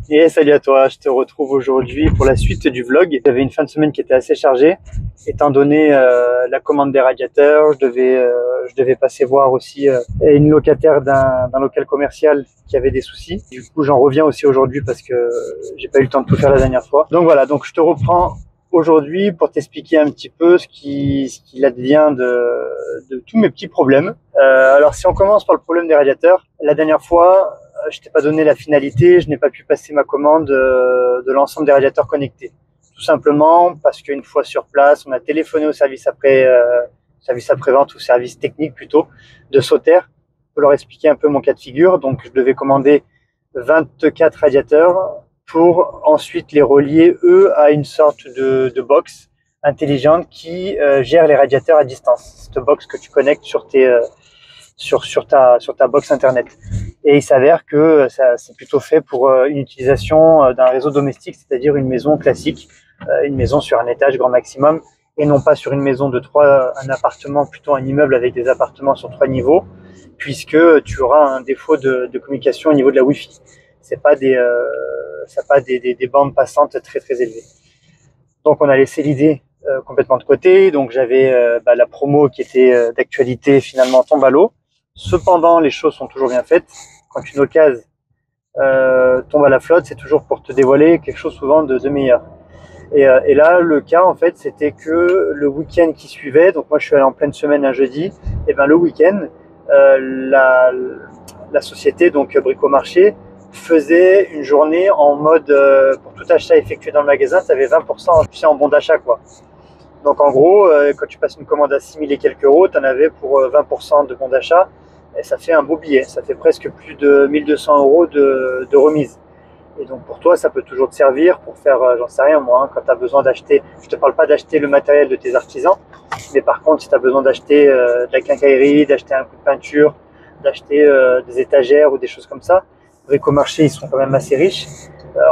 Et salut à toi, je te retrouve aujourd'hui pour la suite du vlog. J'avais une fin de semaine qui était assez chargée, étant donné la commande des radiateurs. Je devais passer voir aussi une locataire d'un local commercial qui avait des soucis. Du coup, j'en reviens aussi aujourd'hui parce que j'ai pas eu le temps de tout faire la dernière fois. Donc voilà, donc je te reprends aujourd'hui pour t'expliquer un petit peu ce qu'il advient de tous mes petits problèmes. Alors si on commence par le problème des radiateurs, la dernière fois, je t'ai pas donné la finalité, je n'ai pas pu passer ma commande de l'ensemble des radiateurs connectés. Tout simplement parce qu'une fois sur place, on a téléphoné au service après-vente ou service technique plutôt de Sauter pour leur expliquer un peu mon cas de figure. Donc je devais commander 24 radiateurs pour ensuite les relier eux à une sorte de box intelligente qui gère les radiateurs à distance. Cette box que tu connectes sur ta box internet. Et il s'avère que ça c'est plutôt fait pour une utilisation d'un réseau domestique, c'est-à-dire une maison classique, une maison sur un étage grand maximum, et non pas sur une maison de trois, un appartement, plutôt un immeuble avec des appartements sur 3 niveaux, puisque tu auras un défaut de communication au niveau de la Wi-Fi. C'est pas des bandes passantes très très élevées. Donc on a laissé l'idée complètement de côté. Donc j'avais la promo qui était d'actualité finalement tombe à l'eau. Cependant, les choses sont toujours bien faites. Quand une occasion tombe à la flotte, c'est toujours pour te dévoiler quelque chose souvent de meilleur. Et là, le cas, en fait, c'était que le week-end qui suivait, donc moi je suis allé en pleine semaine un jeudi, et ben le week-end, la société, donc Bricomarché, faisait une journée en mode, pour tout achat effectué dans le magasin, tu avais 20% en bon d'achat, quoi. Donc en gros, quand tu passes une commande à 6 000 et quelques euros, tu en avais pour 20% de bon d'achat, et ça fait un beau billet, ça fait presque plus de 1 200 euros de remise. Et donc pour toi, ça peut toujours te servir pour faire, j'en sais rien moi, hein, quand tu as besoin d'acheter, je te parle pas d'acheter le matériel de tes artisans, mais par contre, si tu as besoin d'acheter de la quincaillerie, d'acheter un coup de peinture, d'acheter des étagères ou des choses comme ça, Bricomarché, ils sont quand même assez riches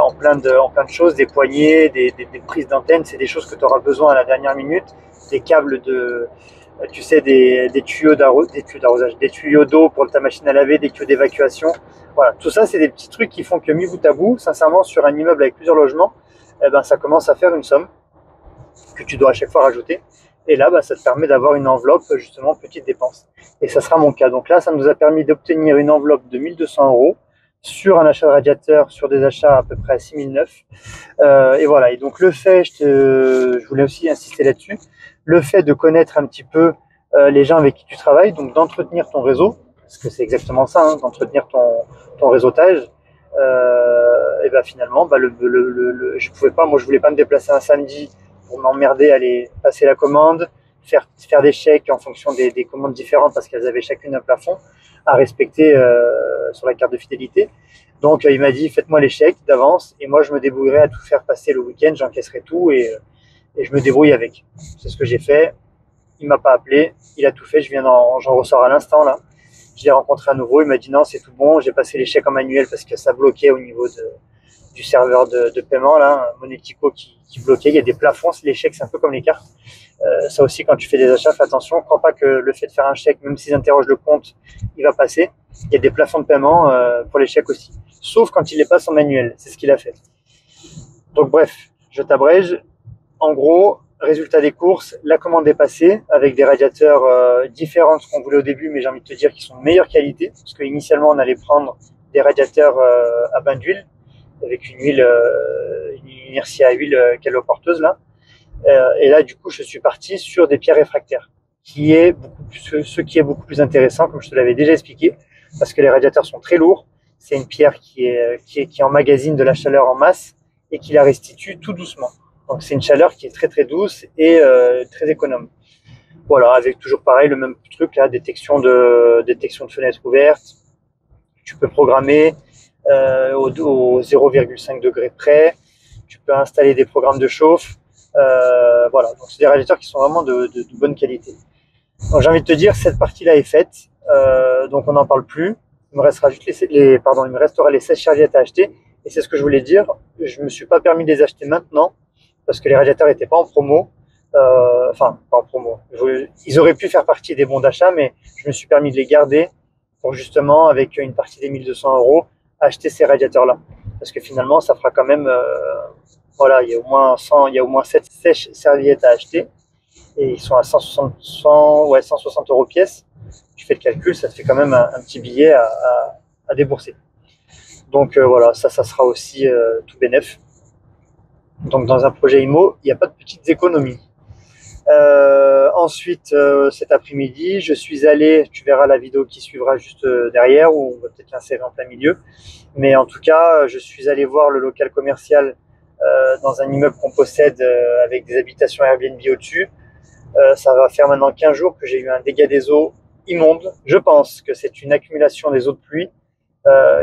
en plein de choses, des poignées, des prises d'antenne, c'est des choses que tu auras besoin à la dernière minute, des câbles tu sais, des tuyaux d'arrosage, des tuyaux d'eau pour ta machine à laver, des tuyaux d'évacuation. Voilà, tout ça, c'est des petits trucs qui font que mis bout à bout, sincèrement, sur un immeuble avec plusieurs logements, eh ben, ça commence à faire une somme que tu dois à chaque fois rajouter. Et là, ça te permet d'avoir une enveloppe, justement, petite dépense. Et ça sera mon cas. Donc là, ça nous a permis d'obtenir une enveloppe de 1 200 euros sur un achat de radiateur, sur des achats à peu près à 6 009. Et voilà. Et donc le fait, je voulais aussi insister là-dessus, le fait de connaître un petit peu les gens avec qui tu travailles, donc d'entretenir ton réseau, parce que c'est exactement ça, hein, d'entretenir ton réseautage. Et finalement, je pouvais pas, moi je voulais pas me déplacer un samedi pour m'emmerder à aller passer la commande, faire des chèques en fonction des commandes différentes parce qu'elles avaient chacune un plafond à respecter sur la carte de fidélité. Donc il m'a dit faites-moi les chèques d'avance et moi je me débrouillerai à tout faire passer le week-end, j'encaisserai tout et je me débrouille avec. C'est ce que j'ai fait. Il m'a pas appelé, il a tout fait, j'en ressors à l'instant là. Je l'ai rencontré à nouveau, il m'a dit non c'est tout bon, j'ai passé les chèques en manuel parce que ça bloquait au niveau du serveur de paiement là, Monetico qui bloquait, il y a des plafonds, les chèques c'est un peu comme les cartes. Ça aussi quand tu fais des achats, fais attention, ne crois pas que le fait de faire un chèque, même s'ils interrogent le compte, il va passer. Il y a des plafonds de paiement pour les chèques aussi, sauf quand il les passe en manuel, c'est ce qu'il a fait. Donc bref, je t'abrège. En gros, résultat des courses, la commande est passée avec des radiateurs différents de ce qu'on voulait au début, mais j'ai envie de te dire qu'ils sont de meilleure qualité, parce qu'initialement on allait prendre des radiateurs à bain d'huile, avec une inertie à huile caloporteuse là. Et là, du coup, je suis parti sur des pierres réfractaires, ce qui est beaucoup plus intéressant, comme je te l'avais déjà expliqué, parce que les radiateurs sont très lourds. C'est une pierre qui emmagasine de la chaleur en masse et qui la restitue tout doucement. Donc c'est une chaleur qui est très très douce et très économe. Voilà, avec toujours pareil le même truc là, détection de fenêtres ouvertes. Tu peux programmer au 0,5 degré près. Tu peux installer des programmes de chauffe. Voilà, donc c'est des radiateurs qui sont vraiment de bonne qualité. Donc j'ai envie de te dire, cette partie-là est faite, donc on n'en parle plus. Il me restera juste il me restera les 16 serviettes à acheter. Et c'est ce que je voulais dire. Je me suis pas permis de les acheter maintenant parce que les radiateurs n'étaient pas en promo. Enfin, pas en promo. Ils auraient pu faire partie des bons d'achat, mais je me suis permis de les garder pour justement, avec une partie des 1 200 euros, acheter ces radiateurs-là. parce que finalement ça fera quand même, voilà, il y a au moins 100, il y a au moins 7 sèches serviettes à acheter, et ils sont à 160 € pièce. Tu fais le calcul, ça te fait quand même un petit billet à débourser. Donc voilà, ça sera aussi tout bénef. Donc dans un projet IMO, il n'y a pas de petites économies. Ensuite, cet après-midi, je suis allé, tu verras la vidéo qui suivra juste derrière, ou on va peut-être l'insérer en plein milieu. Mais en tout cas, je suis allé voir le local commercial dans un immeuble qu'on possède avec des habitations Airbnb au-dessus. Ça va faire maintenant 15 jours que j'ai eu un dégât des eaux immonde. Je pense que c'est une accumulation des eaux de pluie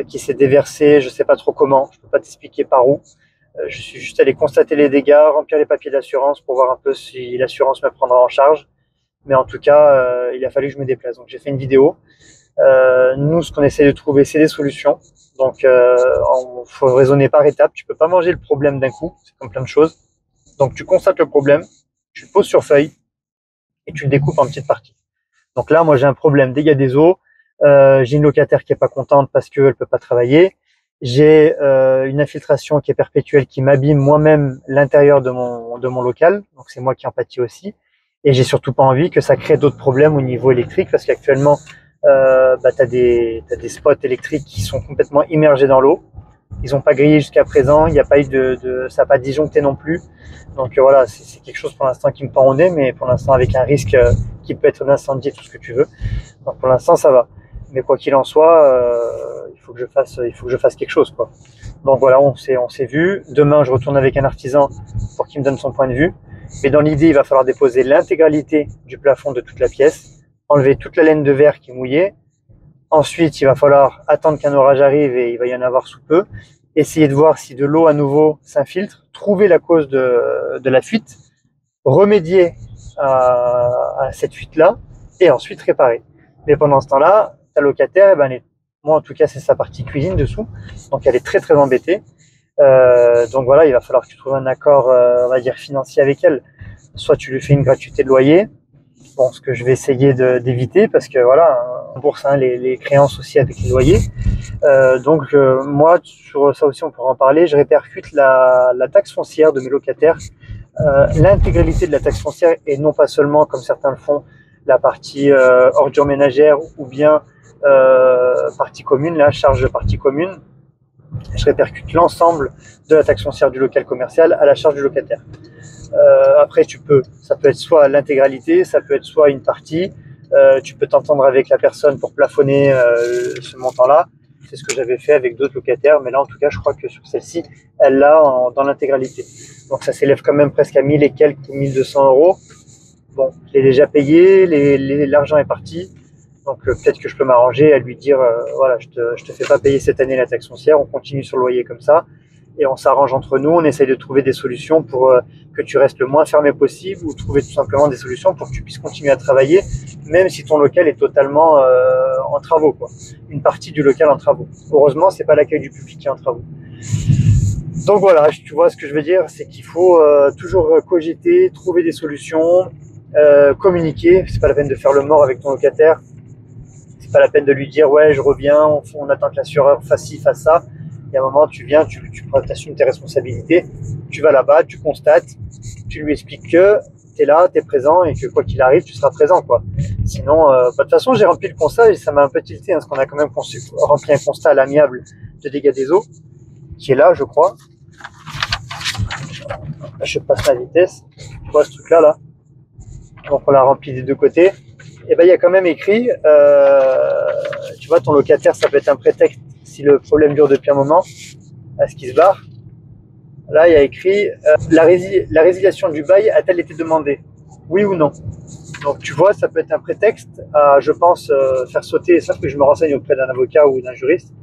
qui s'est déversée, je sais pas trop comment, je peux pas t'expliquer par où. Je suis juste allé constater les dégâts, remplir les papiers d'assurance pour voir un peu si l'assurance me prendra en charge. Mais en tout cas, il a fallu que je me déplace. Donc j'ai fait une vidéo. Nous, ce qu'on essaie de trouver, c'est des solutions. Donc il faut raisonner par étapes. Tu peux pas manger le problème d'un coup, c'est comme plein de choses. Donc tu constates le problème, tu le poses sur feuille et tu le découpes en petites parties. Donc là, moi j'ai un problème, dégâts des eaux. J'ai une locataire qui est pas contente parce qu'elle peut pas travailler. J'ai une infiltration qui est perpétuelle, qui m'abîme moi-même l'intérieur de mon local, donc c'est moi qui en pâtis aussi. Et j'ai surtout pas envie que ça crée d'autres problèmes au niveau électrique, parce qu'actuellement, t'as des spots électriques qui sont complètement immergés dans l'eau. Ils n'ont pas grillé jusqu'à présent, il n'y a pas eu ça n'a pas disjoncté non plus. Donc voilà, c'est quelque chose pour l'instant qui me pend au nez, mais pour l'instant avec un risque qui peut être d'incendie, tout ce que tu veux. Donc pour l'instant ça va. Mais quoi qu'il en soit, il faut que je fasse quelque chose, quoi. Donc voilà, on s'est vu. Demain, je retourne avec un artisan pour qu'il me donne son point de vue. Mais dans l'idée, il va falloir déposer l'intégralité du plafond de toute la pièce, enlever toute la laine de verre qui est mouillée. Ensuite, il va falloir attendre qu'un orage arrive, et il va y en avoir sous peu. Essayer de voir si de l'eau à nouveau s'infiltre, trouver la cause de la fuite, remédier à cette fuite-là, et ensuite réparer. Mais pendant ce temps-là, ta locataire, moi en tout cas c'est sa partie cuisine dessous, donc elle est très très embêtée. Donc voilà, il va falloir que tu trouves un accord, on va dire financier avec elle. Soit tu lui fais une gratuité de loyer, bon, ce que je vais essayer d'éviter, parce que voilà, on bourse les créances aussi avec les loyers. Donc moi, sur ça aussi on pourra en parler, je répercute la taxe foncière de mes locataires, l'intégralité de la taxe foncière, et non pas seulement comme certains le font, la partie ordure ménagère ou bien partie commune, la charge de partie commune. Je répercute l'ensemble de la taxe foncière du local commercial à la charge du locataire. Après, ça peut être soit l'intégralité, ça peut être soit une partie. Tu peux t'entendre avec la personne pour plafonner ce montant-là. C'est ce que j'avais fait avec d'autres locataires, mais là, en tout cas, je crois que sur celle-ci, elle l'a dans l'intégralité. Donc, ça s'élève quand même presque à 1000 et quelques, 1200 €. Bon, je l'ai déjà payé, l'argent est parti. Donc peut-être que je peux m'arranger à lui dire voilà, je te fais pas payer cette année la taxe foncière, on continue sur le loyer comme ça, et on s'arrange entre nous, on essaye de trouver des solutions pour que tu restes le moins fermé possible, ou trouver tout simplement des solutions pour que tu puisses continuer à travailler, même si ton local est totalement en travaux, quoi. Une partie du local en travaux. Heureusement, c'est pas l'accueil du public qui est en travaux. Donc voilà, tu vois ce que je veux dire, c'est qu'il faut toujours cogiter, trouver des solutions, communiquer. C'est pas la peine de faire le mort avec ton locataire. C'est pas la peine de lui dire ouais je reviens, on attend que l'assureur fasse ci, fasse ça. Il y a un moment, tu viens, tu assumes tes responsabilités, tu vas là-bas, tu constates, tu lui expliques que tu es là, tu es présent, et que quoi qu'il arrive, tu seras présent, quoi. Sinon, de toute façon, j'ai rempli le constat, et ça m'a un peu tilté, parce qu'on a quand même rempli un constat à l'amiable de dégâts des eaux, qui est là, je crois. Je passe ma vitesse, tu vois ce truc-là, là. Donc on l'a rempli des deux côtés. Et il y a quand même écrit, tu vois, ton locataire, ça peut être un prétexte si le problème dure depuis un moment, à ce qu'il se barre. Là, il y a écrit, la résiliation du bail a-t-elle été demandée? Oui ou non? Donc tu vois, ça peut être un prétexte à, je pense, faire sauter, sauf que je me renseigne auprès d'un avocat ou d'un juriste,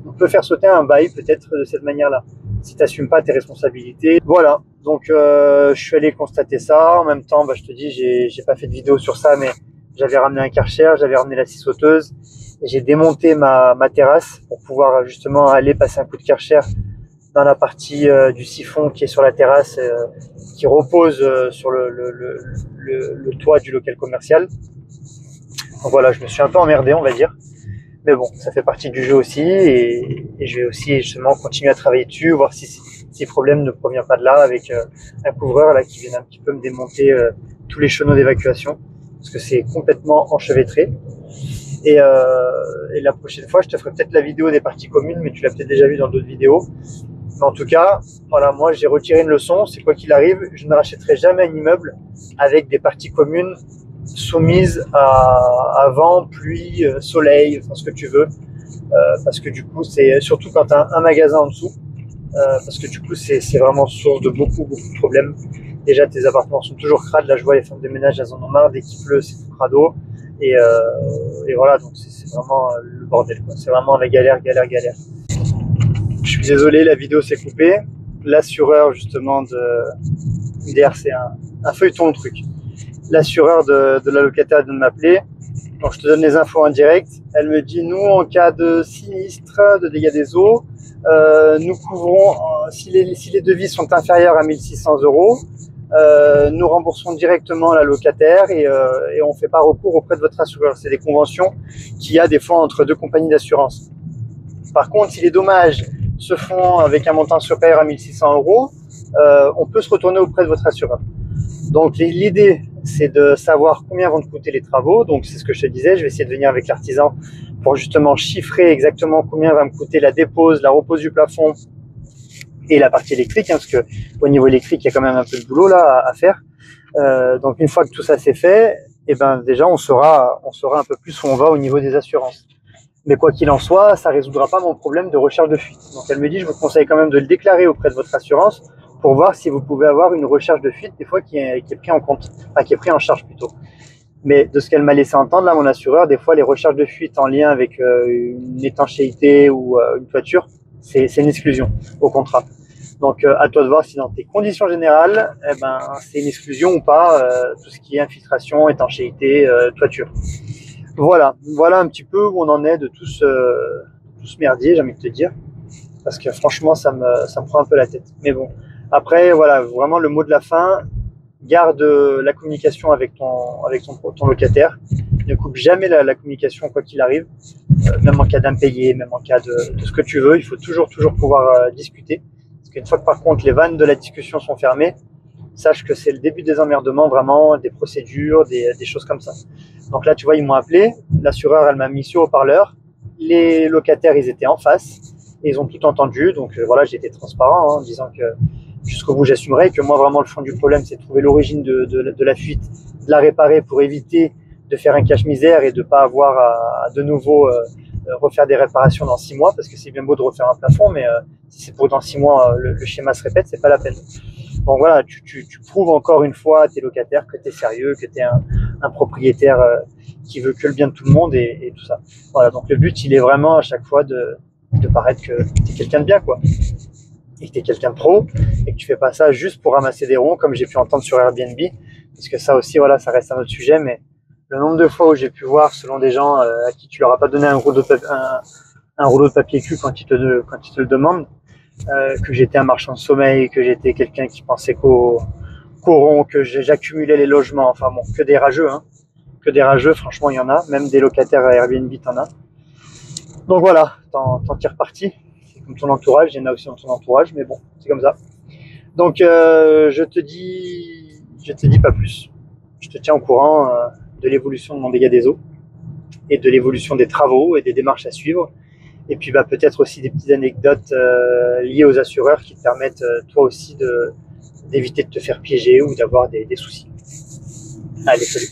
on peut faire sauter un bail peut-être de cette manière-là, si tu n'assumes pas tes responsabilités. Voilà, donc je suis allé constater ça. En même temps, je te dis, j'ai pas fait de vidéo sur ça, mais j'avais ramené un Karcher, j'avais ramené la scie sauteuse, et j'ai démonté ma terrasse pour pouvoir justement aller passer un coup de Karcher dans la partie du siphon qui est sur la terrasse, qui repose sur le toit du local commercial. Donc voilà, je me suis un peu emmerdé, on va dire. Mais bon, ça fait partie du jeu aussi et je vais aussi justement continuer à travailler dessus, voir si le problème ne provient pas de là avec un couvreur là qui vient un petit peu me démonter tous les chenaux d'évacuation parce que c'est complètement enchevêtré. Et la prochaine fois, je te ferai peut-être la vidéo des parties communes, mais tu l'as peut-être déjà vu dans d'autres vidéos. Mais en tout cas, voilà, moi j'ai retiré une leçon, c'est quoi qu'il arrive, je ne rachèterai jamais un immeuble avec des parties communes soumises à vent, pluie, soleil, enfin ce que tu veux. Parce que du coup, c'est surtout quand tu as un magasin en dessous, parce que du coup, c'est vraiment source de beaucoup de problèmes. Déjà, tes appartements sont toujours crades. Là, je vois les femmes de ménage, elles en ont marre. Dès qu'il pleut, c'est tout crado. Et voilà, donc c'est vraiment le bordel, quoi. C'est vraiment la galère. Je suis désolé, la vidéo s'est coupée. L'assureur, justement, hier, c'est un feuilleton, le truc. L'assureur de la locataire vient de m'appeler. Donc, je te donne les infos en direct. Elle me dit, nous, en cas de sinistre, de dégâts des eaux, nous couvrons, si les devis sont inférieurs à 1 600 €, nous remboursons directement la locataire et on ne fait pas recours auprès de votre assureur. C'est des conventions qu'il y a des fois entre deux compagnies d'assurance. Par contre, si les dommages se font avec un montant supérieur à 1 600 €, on peut se retourner auprès de votre assureur. Donc l'idée, c'est de savoir combien vont te coûter les travaux. Donc c'est ce que je te disais, je vais essayer de venir avec l'artisan pour justement chiffrer exactement combien va me coûter la dépose, la repose du plafond et la partie électrique, hein, parce que au niveau électrique, il y a quand même un peu de boulot là à faire. Donc une fois que tout ça c'est fait, et ben déjà on saura un peu plus où on va au niveau des assurances. Mais quoi qu'il en soit, ça résoudra pas mon problème de recherche de fuite. Donc elle me dit, je vous conseille quand même de le déclarer auprès de votre assurance pour voir si vous pouvez avoir une recherche de fuite des fois qui est pris en compte, enfin qui est pris en charge plutôt. Mais de ce qu'elle m'a laissé entendre là, mon assureur, des fois les recherches de fuite en lien avec une étanchéité ou une toiture, c'est une exclusion au contrat. Donc à toi de voir si dans tes conditions générales, eh ben, c'est une exclusion ou pas, tout ce qui est infiltration, étanchéité, toiture. Voilà un petit peu où on en est de tout ce merdier, j'ai envie de te dire, parce que franchement ça me prend un peu la tête. Mais bon, après voilà, vraiment le mot de la fin, garde la communication avec ton locataire, ne coupe jamais la communication quoi qu'il arrive, même en cas d'impayé, même en cas de ce que tu veux, il faut toujours pouvoir discuter, parce qu'une fois que par contre les vannes de la discussion sont fermées, sache que c'est le début des emmerdements, vraiment, des procédures, des choses comme ça. Donc là, tu vois, ils m'ont appelé, l'assureur, elle m'a mis sur haut-parleur, les locataires, ils étaient en face, et ils ont tout entendu, donc voilà, j'ai été transparent, hein, en disant que jusqu'au bout, j'assumerai, que moi, vraiment, le fond du problème, c'est de trouver l'origine de la fuite, de la réparer pour éviter de faire un cache-misère et de pas avoir à de nouveau refaire des réparations dans 6 mois, parce que c'est bien beau de refaire un plafond, mais si c'est pour dans 6 mois, le schéma se répète, c'est pas la peine. Donc voilà, tu prouves encore une fois à tes locataires que tu es sérieux, que tu es un propriétaire qui veut que le bien de tout le monde et tout ça. Voilà, donc le but, il est vraiment à chaque fois de paraître que tu es quelqu'un de bien, quoi. Et que tu es quelqu'un de pro, et que tu fais pas ça juste pour ramasser des ronds, comme j'ai pu entendre sur Airbnb. Parce que ça aussi, voilà, ça reste un autre sujet, mais le nombre de fois où j'ai pu voir, selon des gens à qui tu leur as pas donné un rouleau de papier cul quand ils te le demandent, que j'étais un marchand de sommeil, que j'étais quelqu'un qui pensait qu'au rond, que j'accumulais les logements, enfin bon, que des rageux, hein. Que des rageux, franchement, il y en a, même des locataires à Airbnb, t'en as. Donc voilà, t'en tires parti, c'est comme ton entourage, il y en a aussi dans ton entourage, mais bon, c'est comme ça. Donc je te dis pas plus, je te tiens au courant de l'évolution de mon dégât des eaux, et de l'évolution des travaux et des démarches à suivre. Et puis peut-être aussi des petites anecdotes liées aux assureurs qui te permettent toi aussi d'éviter de te faire piéger ou d'avoir des soucis. Allez, salut.